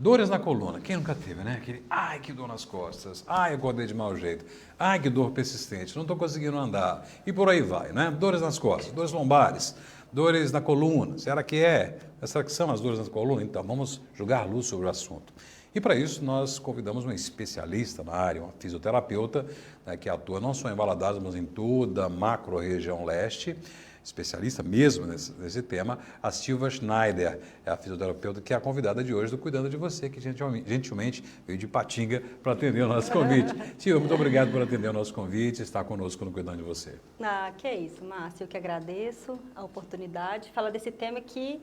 Dores na coluna, quem nunca teve, né? Aquele, ai, que dor nas costas, ai, acordei de mau jeito, ai, que dor persistente, não estou conseguindo andar, e por aí vai, né? Dores nas costas, dores lombares, dores na coluna, será que é? Será que são as dores na coluna? Então, vamos jogar luz sobre o assunto. E para isso, nós convidamos uma especialista na área, uma fisioterapeuta, né, que atua não só em Valadares, mas em toda a macro-região leste, especialista mesmo nesse tema, a Silva Schneider, é a fisioterapeuta que é a convidada de hoje do Cuidando de Você, que gentilmente veio de Patinga para atender o nosso convite. Silva, muito obrigado por atender o nosso convite e estar conosco no Cuidando de Você. Ah, que é isso, Márcio, eu que agradeço a oportunidade de falar desse tema que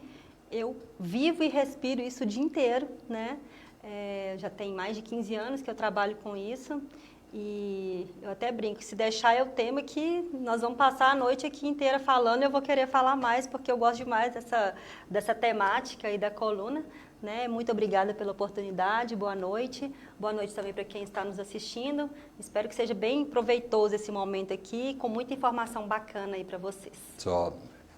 eu vivo e respiro isso o dia inteiro, né? Já tem mais de 15 anos que eu trabalho com isso. E eu até brinco, se deixar é o tema que nós vamos passar a noite aqui inteira falando, eu vou querer falar mais, porque eu gosto demais dessa temática e da coluna, né? Muito obrigada pela oportunidade, boa noite também para quem está nos assistindo, espero que seja bem proveitoso esse momento aqui, com muita informação bacana aí para vocês. Só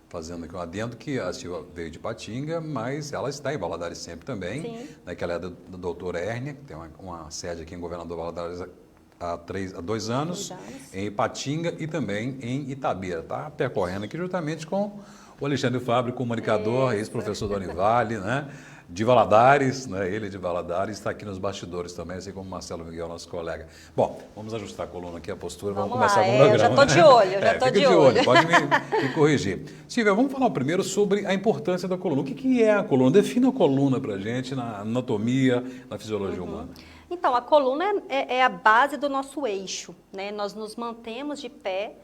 fazendo aqui um adendo que a Silva veio de Patinga, mas ela está em Valadares sempre também, né, que ela é da doutora Hérnia, que tem uma sede aqui em Governador Valadares há 2 anos, em Ipatinga e também em Itabira, tá? Percorrendo aqui juntamente com o Alexandre Fábio, comunicador, ex-professor da Univale, né? De Valadares, né? Ele é de Valadares, está aqui nos bastidores também, assim como o Marcelo Miguel, nosso colega. Bom, vamos ajustar a coluna aqui, a postura, vamos começar com o programa. Eu já estou de olho, fica de olho. Pode me corrigir. Silvia, vamos falar primeiro sobre a importância da coluna. O que é a coluna? Defina a coluna para a gente na anatomia, na fisiologia humana. Então, a coluna é a base do nosso eixo, né? Nós nos mantemos de pé,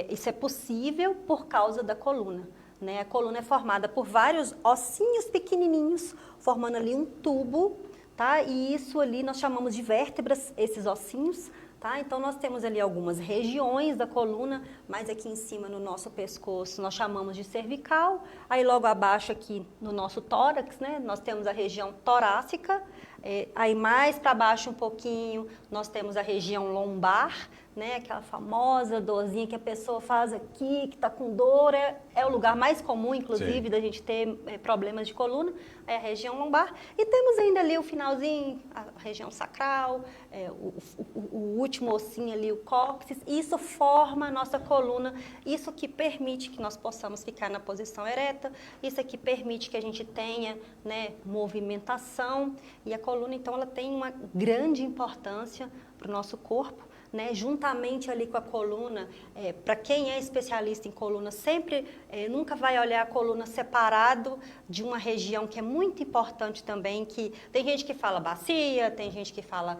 isso é possível por causa da coluna, né? A coluna é formada por vários ossinhos pequenininhos, formando ali um tubo, tá? E isso ali nós chamamos de vértebras, esses ossinhos, tá? Então, nós temos ali algumas regiões da coluna, mais aqui em cima no nosso pescoço nós chamamos de cervical, aí logo abaixo aqui no nosso tórax, né? Nós temos a região torácica, aí mais para baixo um pouquinho, nós temos a região lombar, né? Aquela famosa dorzinha que a pessoa faz aqui, que está com dor, é o lugar mais comum, inclusive, da gente ter problemas de coluna, é a região lombar. E temos ainda ali o finalzinho, a região sacral, o último ossinho ali, o cóccix, isso forma a nossa coluna, isso que permite que nós possamos ficar na posição ereta, isso aqui permite que a gente tenha, né, movimentação, e a coluna, então, ela tem uma grande importância para o nosso corpo, né, juntamente ali com a coluna, para quem é especialista em coluna, sempre nunca vai olhar a coluna separado de uma região que é muito importante também, que tem gente que fala bacia, tem gente que fala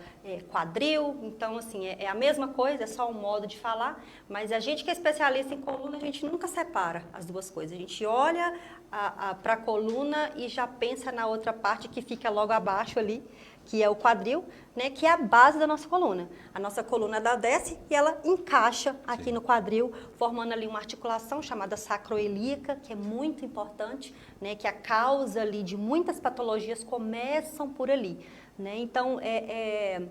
quadril, então assim, é a mesma coisa, é só um modo de falar, mas a gente que é especialista em coluna, a gente nunca separa as duas coisas, a gente olha para a coluna e já pensa na outra parte que fica logo abaixo ali, que é o quadril, né, que é a base da nossa coluna. A nossa coluna ela desce e ela encaixa aqui no quadril, formando ali uma articulação chamada sacroiliaca, que é muito importante, né, que a causa ali de muitas patologias começam por ali, né? Então, é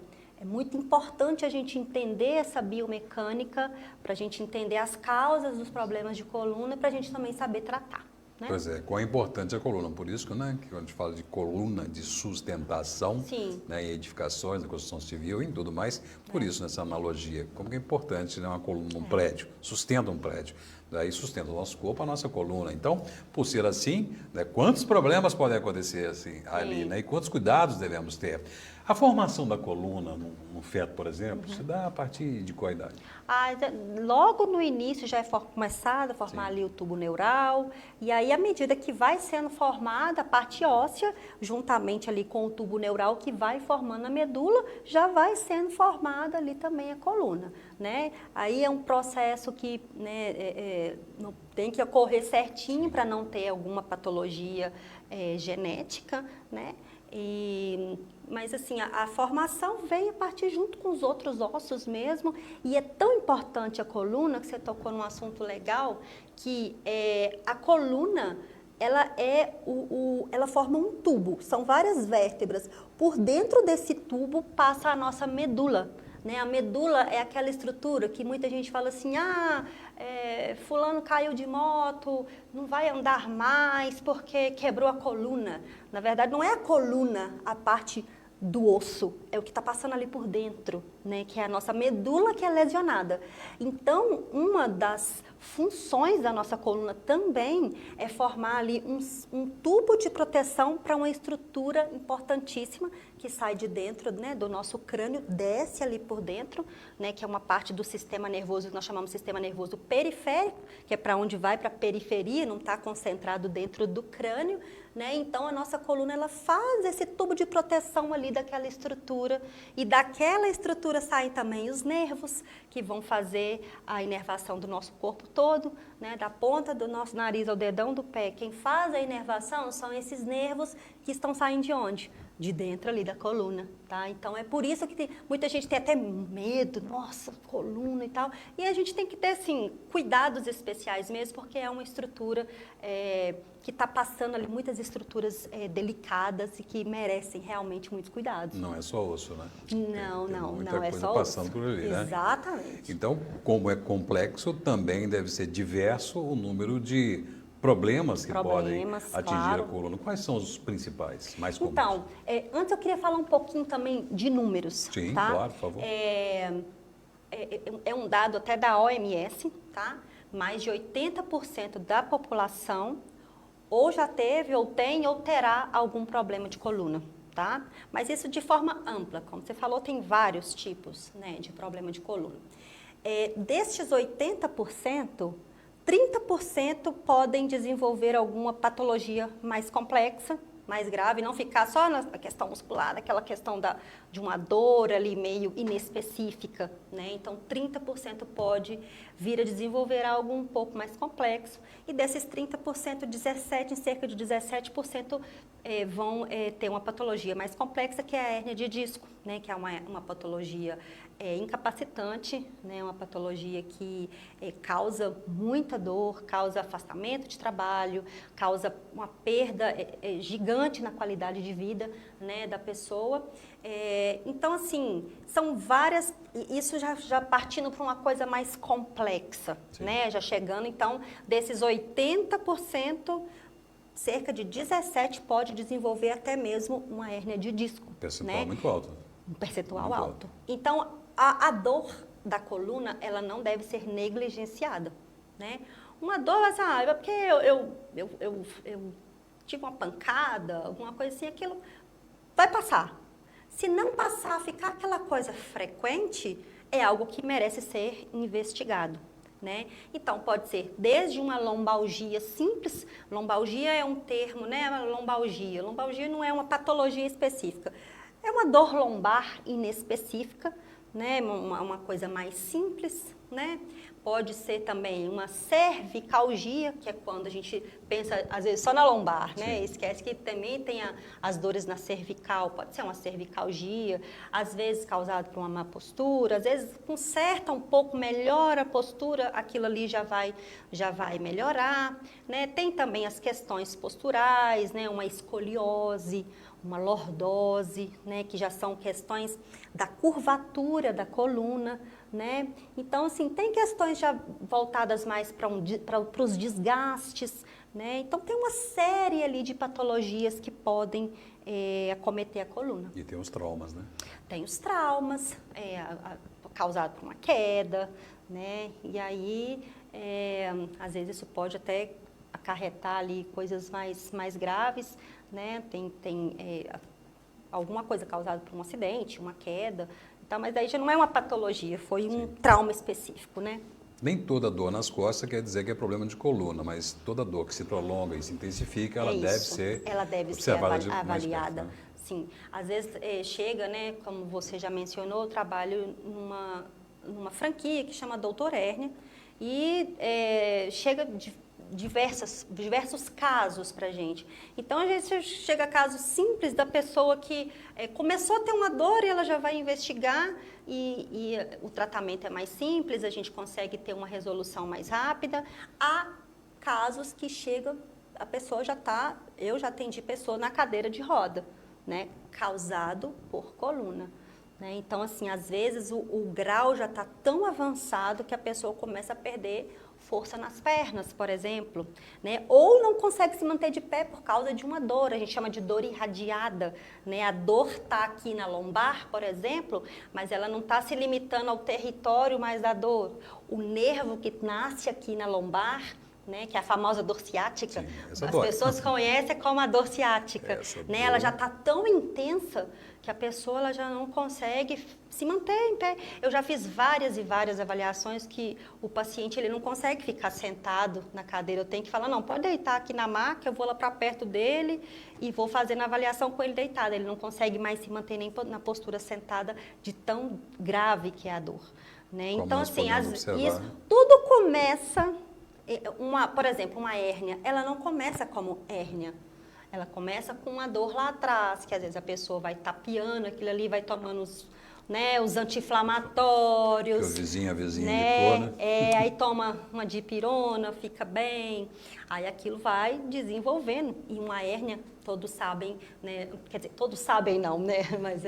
muito importante a gente entender essa biomecânica, para a gente entender as causas dos problemas de coluna, para a gente também saber tratar. Né? Pois é, quão importante é a coluna. Por isso que, né, que quando a gente fala de coluna de sustentação, né, em edificações, na construção civil e em tudo mais, por isso nessa analogia, como que é importante, né, uma coluna, um prédio, sustenta um prédio, daí sustenta o nosso corpo, a nossa coluna. Então, por ser assim, né, quantos problemas podem acontecer assim, ali, né, e quantos cuidados devemos ter? A formação da coluna no feto, por exemplo, se dá a partir de qual idade? Logo no início já é começado a formar ali o tubo neural, e aí à medida que vai sendo formada a parte óssea, juntamente ali com o tubo neural que vai formando a medula, já vai sendo formada ali também a coluna, né? Aí é um processo que, né, tem que ocorrer certinho para não ter alguma patologia genética, né? Mas assim, a formação vem a partir junto com os outros ossos mesmo, e é tão importante a coluna, que você tocou num assunto legal, que a coluna, ela forma um tubo, são várias vértebras, por dentro desse tubo passa a nossa medula, né? A medula é aquela estrutura que muita gente fala assim, fulano caiu de moto, não vai andar mais porque quebrou a coluna. Na verdade, não é a coluna a parte do osso, é o que está passando ali por dentro, né? Que é a nossa medula que é lesionada. Então, uma das funções da nossa coluna também é formar ali um tubo de proteção para uma estrutura importantíssima que sai de dentro, né, do nosso crânio, desce ali por dentro, né, que é uma parte do sistema nervoso que nós chamamos de sistema nervoso periférico, que é para onde vai, para a periferia, não está concentrado dentro do crânio, né? Então a nossa coluna ela faz esse tubo de proteção ali daquela estrutura e daquela estrutura saem também os nervos que vão fazer a inervação do nosso corpo todo, né? Da ponta do nosso nariz ao dedão do pé. Quem faz a inervação são esses nervos que estão saindo de onde? De dentro ali da coluna, tá? Então é por isso que muita gente tem até medo, nossa, coluna e tal. E a gente tem que ter, assim, cuidados especiais mesmo, porque é uma estrutura que está passando ali muitas estruturas delicadas e que merecem realmente muitos cuidados. Não é só osso, né? Não é só passando osso. por ali, né? Exatamente. Então, como é complexo, também deve ser diverso o número de problemas que podem atingir claro. a coluna. Quais são os principais, mais comuns? Então, antes eu queria falar um pouquinho também de números. Sim, tá? claro, por favor. É um dado até da OMS, tá? Mais de 80% da população ou já teve, ou tem, ou terá algum problema de coluna, tá? Mas isso de forma ampla, como você falou, tem vários tipos, né, de problema de coluna. Destes 80%, 30% podem desenvolver alguma patologia mais complexa, mais grave, não ficar só na questão muscular, aquela questão de uma dor ali meio inespecífica, né? Então, 30% pode vir a desenvolver algo um pouco mais complexo e desses 30%, cerca de 17% vão ter uma patologia mais complexa, que é a hérnia de disco, né? Que é uma patologia incapacitante, né? Uma patologia que causa muita dor, causa afastamento de trabalho, causa uma perda gigante na qualidade de vida, né, da pessoa. Então, assim, são várias, isso já partindo para uma coisa mais complexa, né? Já chegando, então, desses 80%, cerca de 17% pode desenvolver até mesmo uma hérnia de disco. Um percentual, né? muito alto. Um percentual muito alto. Então, a dor da coluna, ela não deve ser negligenciada, né? Uma dor, assim, é porque eu tive uma pancada, alguma coisa assim, aquilo vai passar. Se não passar, ficar aquela coisa frequente, é algo que merece ser investigado, né? Então, pode ser desde uma lombalgia simples, lombalgia é um termo, né? Lombalgia não é uma patologia específica, é uma dor lombar inespecífica, né? Uma coisa mais simples, né? Pode ser também uma cervicalgia, que é quando a gente pensa, às vezes, só na lombar, né? Sim. Esquece que também tem as dores na cervical, pode ser uma cervicalgia, às vezes causada por uma má postura, às vezes conserta um pouco, melhora a postura, aquilo ali já vai melhorar, né? Tem também as questões posturais, né? Uma escoliose, uma lordose, né? Que já são questões da curvatura da coluna, né? Então, assim, tem questões já voltadas mais para os desgastes, né? Então, tem uma série ali de patologias que podem acometer a coluna. E tem os traumas, né? Tem os traumas, causados por uma queda, né? E aí, às vezes, isso pode até acarretar ali coisas mais graves, né? Tem alguma coisa causada por um acidente, uma queda, então, mas daí já não é uma patologia, foi um trauma específico, né? Nem toda dor nas costas quer dizer que é problema de coluna, mas toda dor que se prolonga e se intensifica, ela deve ser avaliada. Sim, às vezes chega, né, como você já mencionou, eu trabalho numa franquia que chama Doutor Hérnia e chega diversos casos para a gente. Então, a gente chega a casos simples da pessoa que começou a ter uma dor e ela já vai investigar e o tratamento é mais simples, a gente consegue ter uma resolução mais rápida. Há casos que chega, a pessoa eu já atendi pessoa na cadeira de roda, né, causado por coluna. né? Então, assim, às vezes o grau já está tão avançado que a pessoa começa a perder força nas pernas, por exemplo, né? Ou não consegue se manter de pé por causa de uma dor, a gente chama de dor irradiada, né? A dor está aqui na lombar, por exemplo, mas ela não está se limitando ao território mais da dor. O nervo que nasce aqui na lombar, né, que é a famosa dor ciática, Sim, as dói. pessoas conhecem como a dor ciática, né? Ela já está tão intensa que a pessoa ela já não consegue se manter em pé. Eu já fiz várias e várias avaliações que o paciente ele não consegue ficar sentado na cadeira. Eu tenho que falar, não, pode deitar aqui na maca, eu vou lá para perto dele e vou fazendo a avaliação com ele deitado. Ele não consegue mais se manter nem na postura sentada de tão grave que é a dor, né? Então, assim, isso tudo começa... por exemplo, uma hérnia, ela não começa como hérnia. Ela começa com uma dor lá atrás, que às vezes a pessoa vai tapeando aquilo ali, vai tomando os anti-inflamatórios. Que a vizinha né? indicou, né? Aí toma uma dipirona, fica bem. Aí aquilo vai desenvolvendo. E uma hérnia, todos sabem, né? Quer dizer, todos sabem não, né? Mas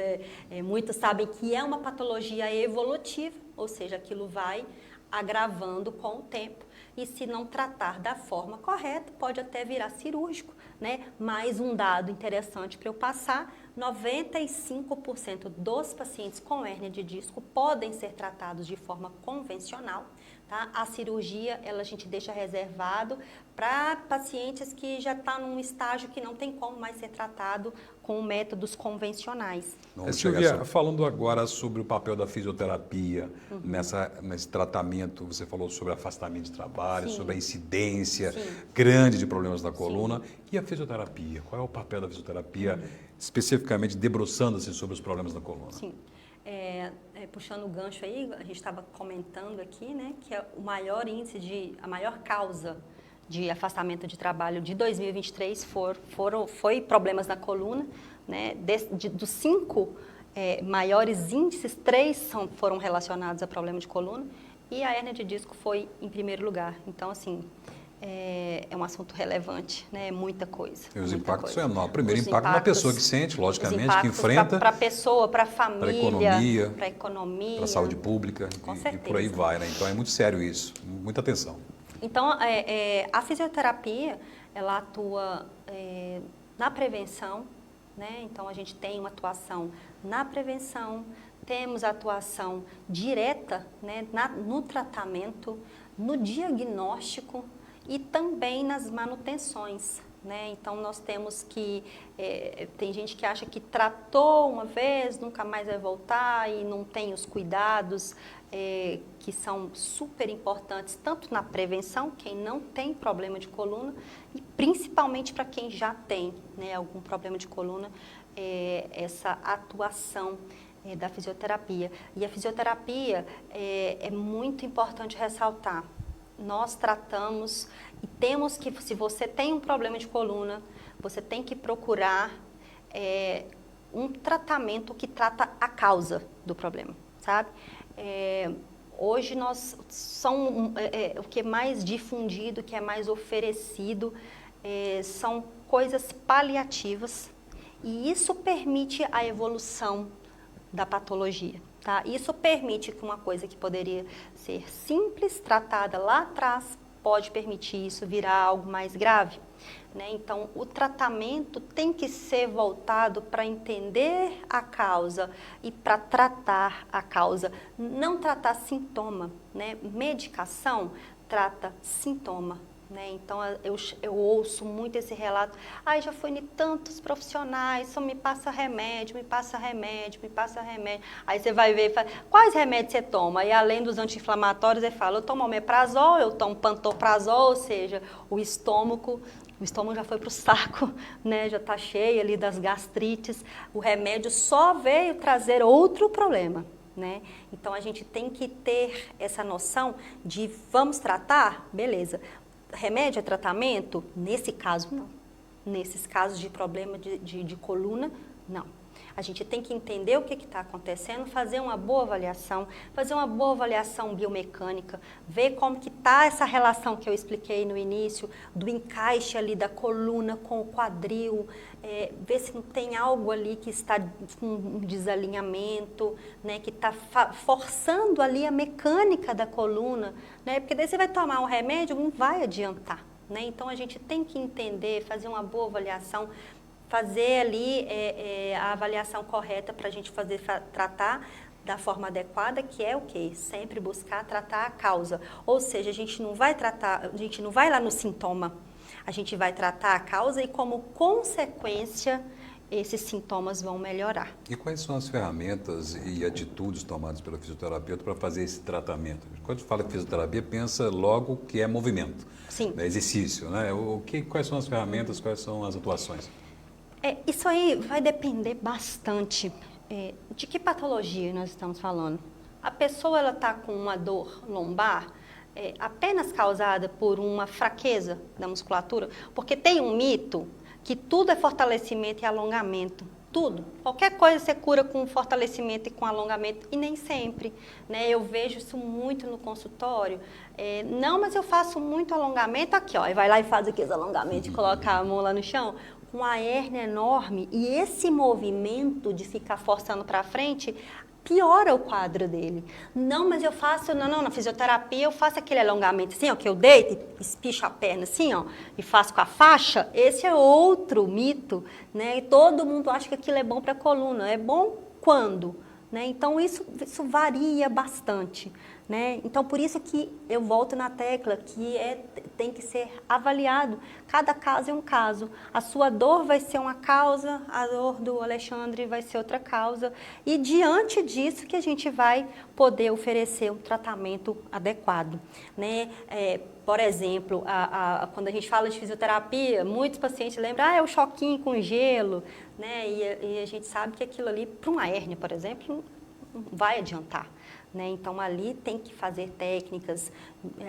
muitos sabem que é uma patologia evolutiva, ou seja, aquilo vai agravando com o tempo. E se não tratar da forma correta, pode até virar cirúrgico, né? Mais um dado interessante para eu passar, 95% dos pacientes com hérnia de disco podem ser tratados de forma convencional, tá? A cirurgia, a gente deixa reservado para pacientes que já estão num estágio que não tem como mais ser tratado com métodos convencionais. Silvia, falando agora sobre o papel da fisioterapia nesse tratamento, você falou sobre afastamento de trabalho, Sim. sobre a incidência Sim. grande de problemas da coluna. Sim. E a fisioterapia? Qual é o papel da fisioterapia, especificamente debruçando-se sobre os problemas da coluna? Sim. Puxando o gancho aí, a gente estava comentando aqui, né, que é o maior índice a maior causa de afastamento de trabalho de 2023 foi problemas na coluna, né? Dos 5 maiores índices, 3 foram relacionados a problema de coluna e a hérnia de disco foi em primeiro lugar. Então, assim, é um assunto relevante, né? Muita coisa. E os impactos são enormes. Primeiro impacto na pessoa que sente, logicamente, que enfrenta. Para a pessoa, para a família, para a economia, para a saúde pública e por aí vai, né? Então é muito sério isso, muita atenção. Então, a fisioterapia, ela atua na prevenção, né? Então, a gente tem uma atuação na prevenção, temos atuação direta, né, no tratamento, no diagnóstico e também nas manutenções, né? Então, nós temos que... tem gente que acha que tratou uma vez, nunca mais vai voltar e não tem os cuidados que são super importantes, tanto na prevenção, quem não tem problema de coluna, e principalmente para quem já tem, né, algum problema de coluna, essa atuação da fisioterapia. E a fisioterapia é muito importante ressaltar. Nós tratamos e temos que, se você tem um problema de coluna, você tem que procurar um tratamento que trata a causa do problema, sabe? Hoje o que é mais difundido, o que é mais oferecido, são coisas paliativas e isso permite a evolução da patologia, tá? Isso permite que uma coisa que poderia ser simples, tratada lá atrás, pode permitir isso virar algo mais grave, né? Então, o tratamento tem que ser voltado para entender a causa e para tratar a causa, não tratar sintoma, né? Medicação trata sintoma, né? Então, eu ouço muito esse relato, já fui em tantos profissionais, só me passa remédio, me passa remédio, me passa remédio. Aí você vai ver, quais remédios você toma? E além dos anti-inflamatórios, ele fala, eu tomo omeprazol, eu tomo pantoprazol, ou seja, o estômago já foi para o saco, né? Já está cheio ali das gastrites, o remédio só veio trazer outro problema, né? Então, a gente tem que ter essa noção de vamos tratar? Beleza. Remédio é tratamento? Nesse caso, não. Nesses casos de problema de coluna, não. A gente tem que entender o que está acontecendo, fazer uma boa avaliação biomecânica, ver como que está essa relação que eu expliquei no início, do encaixe ali da coluna com o quadril, ver se não tem algo ali que está com um desalinhamento, né, que está forçando ali a mecânica da coluna, né, porque daí você vai tomar um remédio, não vai adiantar. Né? Então, a gente tem que entender, fazer uma boa avaliação, fazer ali a avaliação correta para a gente tratar da forma adequada, que é o quê? Sempre buscar tratar a causa. Ou seja, a gente não vai lá no sintoma, a gente vai tratar a causa e, como consequência, esses sintomas vão melhorar. E quais são as ferramentas e atitudes tomadas pelo fisioterapeuta para fazer esse tratamento? Quando fala de fisioterapia, pensa logo que é movimento, Sim. Né, exercício, né? Quais são as ferramentas, quais são as atuações? Isso aí vai depender bastante de que patologia nós estamos falando. A pessoa está com uma dor lombar apenas causada por uma fraqueza da musculatura, porque tem um mito que tudo é fortalecimento e alongamento. Tudo. Qualquer coisa você cura com fortalecimento e com alongamento, e nem sempre. Né? Eu vejo isso muito no consultório. Não, mas eu faço muito alongamento aqui, ó. E vai lá e faz aqui os alongamentos, coloca a mão lá no chão, com a hérnia enorme. E esse movimento de ficar forçando para frente piora o quadro dele. Não, mas eu faço, na fisioterapia eu faço aquele alongamento assim, ó, que eu deito e espicho a perna assim, ó, e faço com a faixa. Esse é outro mito, né? E todo mundo acha que aquilo é bom para a coluna. É bom quando? Né? Então, isso varia bastante. Né? Então, por isso que eu volto na tecla que tem que ser avaliado. Cada caso é um caso. A sua dor vai ser uma causa, a dor do Alexandre vai ser outra causa. E diante disso que a gente vai poder oferecer um tratamento adequado. Né? Por exemplo, quando a gente fala de fisioterapia, muitos pacientes lembram, é o choquinho com gelo. Né? E a gente sabe que aquilo ali, para uma hérnia, por exemplo, não vai adiantar. Né? Então, ali tem que fazer técnicas,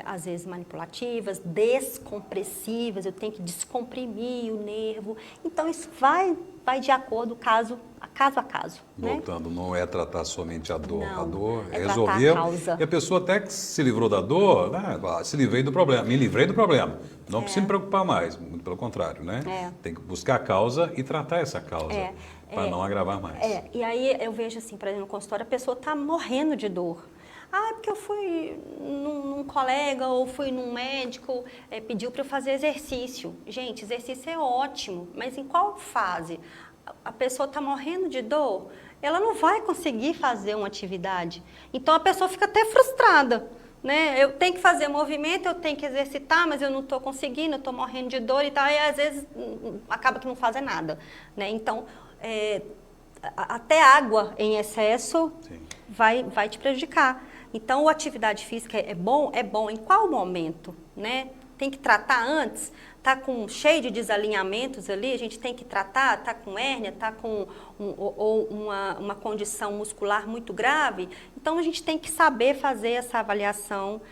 às vezes manipulativas, descompressivas, eu tenho que descomprimir o nervo. Então, isso vai de acordo, caso a caso. Voltando, né? Não é tratar somente a dor. Não, a dor é resolver. tratar a causa. E a pessoa até que se livrou da dor, né? Se livrei do problema, me livrei do problema. Não precisa me preocupar mais, muito pelo contrário, né? Tem que buscar a causa e tratar essa causa. Para não agravar mais. E aí eu vejo assim, por exemplo, no consultório, a pessoa está morrendo de dor. É porque eu fui num colega ou fui num médico, pediu para eu fazer exercício. Gente, exercício é ótimo, mas em qual fase? A pessoa está morrendo de dor, ela não vai conseguir fazer uma atividade. Então a pessoa fica até frustrada. Né? Eu tenho que fazer movimento, eu tenho que exercitar, mas eu não estou conseguindo, eu estou morrendo de dor e tal, e às vezes acaba que não faz nada. Né? Então, até água em excesso vai te prejudicar. Então, a atividade física é bom em qual momento? Né? Tem que tratar antes? Está cheio de desalinhamentos ali, a gente tem que tratar, está com hérnia, está com uma condição muscular muito grave. Então, a gente tem que saber fazer essa avaliação,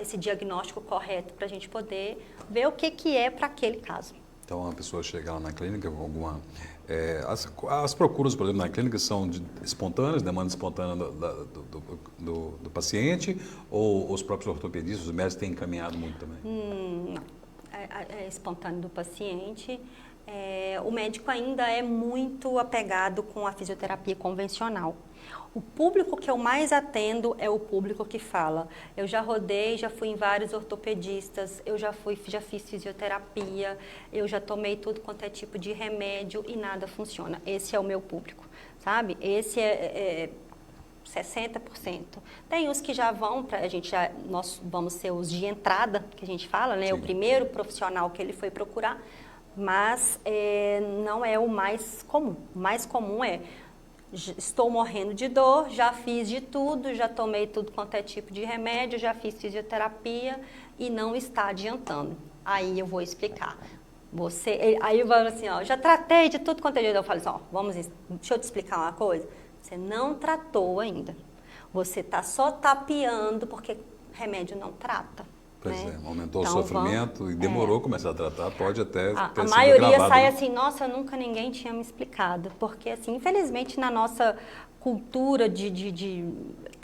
esse diagnóstico correto para a gente poder ver o que é para aquele caso. Então, a pessoa chega lá na clínica com alguma... As procuras, por exemplo, na clínica são espontâneas, demanda espontânea do paciente, ou os próprios ortopedistas, os médicos têm encaminhado muito também? Não, é espontâneo do paciente. O médico ainda é muito apegado com a fisioterapia convencional. O público que eu mais atendo é o público que fala. Eu já rodei, já fui em vários ortopedistas, eu já fiz fisioterapia, eu já tomei tudo quanto é tipo de remédio e nada funciona. Esse é o meu público, sabe? Esse é 60%. Tem uns que já vão, nós vamos ser os de entrada, que a gente fala, né? O primeiro profissional que ele foi procurar, mas não é o mais comum. O mais comum estou morrendo de dor, já fiz de tudo, já tomei tudo quanto é tipo de remédio, já fiz fisioterapia e não está adiantando. Aí eu vou explicar. Aí eu falo assim, ó, já tratei de tudo quanto é jeito. Eu falo assim, deixa eu te explicar uma coisa. Você não tratou ainda. Você está só tapeando porque remédio não trata. Pois né? é, aumentou Então, o sofrimento e demorou a começar a tratar, pode até A ter sido maioria gravado, sai né? assim, nossa, nunca ninguém tinha me explicado. Porque, assim, infelizmente, na nossa cultura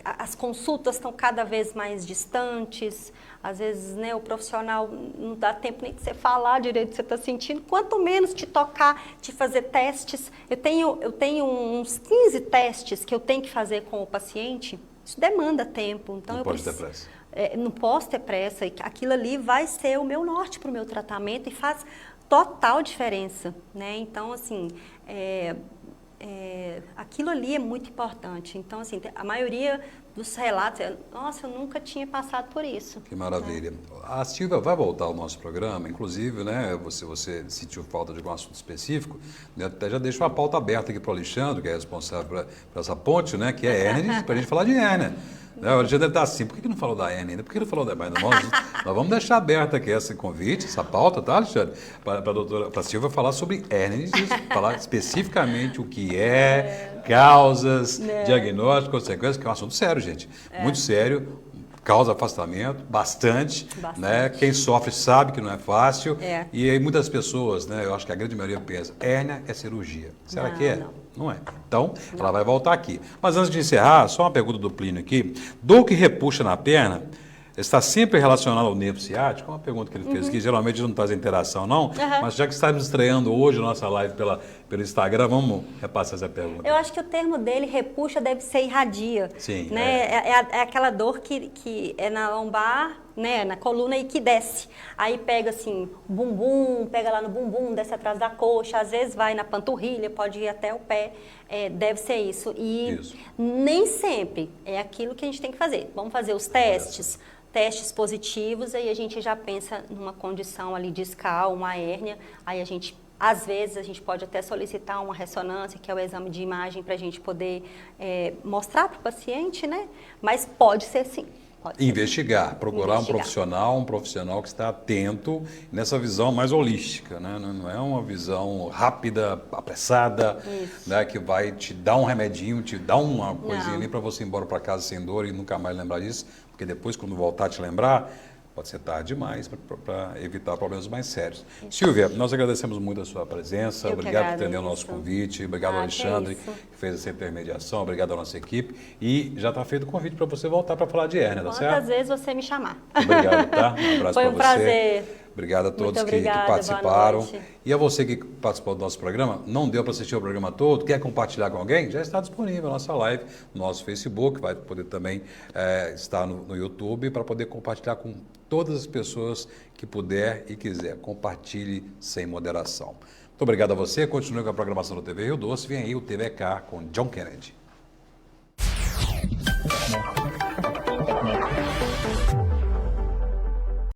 as consultas estão cada vez mais distantes. Às vezes, né, o profissional não dá tempo nem de você falar direito o que você está sentindo, quanto menos te tocar, te fazer testes. Eu tenho uns 15 testes que eu tenho que fazer com o paciente. Isso demanda tempo. Então, Não pode ter pressa. não posso ter pressa. E aquilo ali vai ser o meu norte para o meu tratamento e faz total diferença, né? Então, assim, aquilo ali é muito importante. Então, assim, a maioria dos relatos é, nossa, eu nunca tinha passado por isso. Que maravilha. A Silvia vai voltar ao nosso programa, inclusive, né, você sentiu falta de algum assunto específico, né, até já deixo a pauta aberta aqui para o Alexandre, que é responsável por essa ponte, né, que é hérnia, para a gente falar de hérnia. Né, o Alexandre está assim, por que não falou da hérnia ainda? Por que não falou da hérnia? Nós vamos deixar aberta aqui esse convite, essa pauta, tá, Alexandre? Para a Silvia falar sobre hérnia, falar especificamente o que causas, diagnóstico, consequências, que é um assunto sério, gente. Muito sério, causa afastamento, bastante. Né? Quem sofre sabe que não é fácil. E aí muitas pessoas, né, eu acho que a grande maioria pensa, hérnia é cirurgia. Será que é? Não é. Então, ela vai voltar aqui. Mas antes de encerrar, só uma pergunta do Plínio aqui. Dor que repuxa na perna está sempre relacionado ao nervo ciático? É uma pergunta que ele fez aqui, geralmente não traz interação não, mas já que estamos estreando hoje a nossa live pelo Instagram, vamos repassar essa pergunta. Eu acho que o termo dele, repuxa, deve ser irradia. Sim. Né? É aquela dor que é na lombar, né, na coluna e que desce. Aí pega assim, bumbum, pega lá no bumbum, desce atrás da coxa, às vezes vai na panturrilha, pode ir até o pé. Deve ser isso. E nem sempre é aquilo que a gente tem que fazer. Vamos fazer os testes positivos, aí a gente já pensa numa condição ali discal, uma hérnia, aí às vezes a gente pode até solicitar uma ressonância, que é o exame de imagem, para a gente poder mostrar para o paciente, né? Mas pode ser sim. Investigar, procurar um profissional que está atento nessa visão mais holística, né? Não é uma visão rápida, apressada, né? Que vai te dar um remedinho, te dar uma coisinha ali para você ir embora para casa sem dor e nunca mais lembrar disso, porque depois, quando voltar a te lembrar, pode ser tarde demais para evitar problemas mais sérios. Silvia, nós agradecemos muito a sua presença, obrigado por atender o nosso convite, obrigado ao Alexandre, que fez essa intermediação, obrigado à nossa equipe, e já está feito o convite para você voltar para falar de hérnia, tá certo? Quantas vezes você me chamar. Obrigado, tá? Um abraço para você. Foi um prazer. Obrigado a todos que Boa participaram. noite. E a você que participou do nosso programa, não deu para assistir o programa todo, quer compartilhar com alguém? Já está disponível a nossa live no nosso Facebook, vai poder também estar no YouTube para poder compartilhar com todas as pessoas que puder e quiser. Compartilhe sem moderação. Muito obrigado a você. Continue com a programação do TV Rio Doce. Vem aí o TVK com John Kennedy.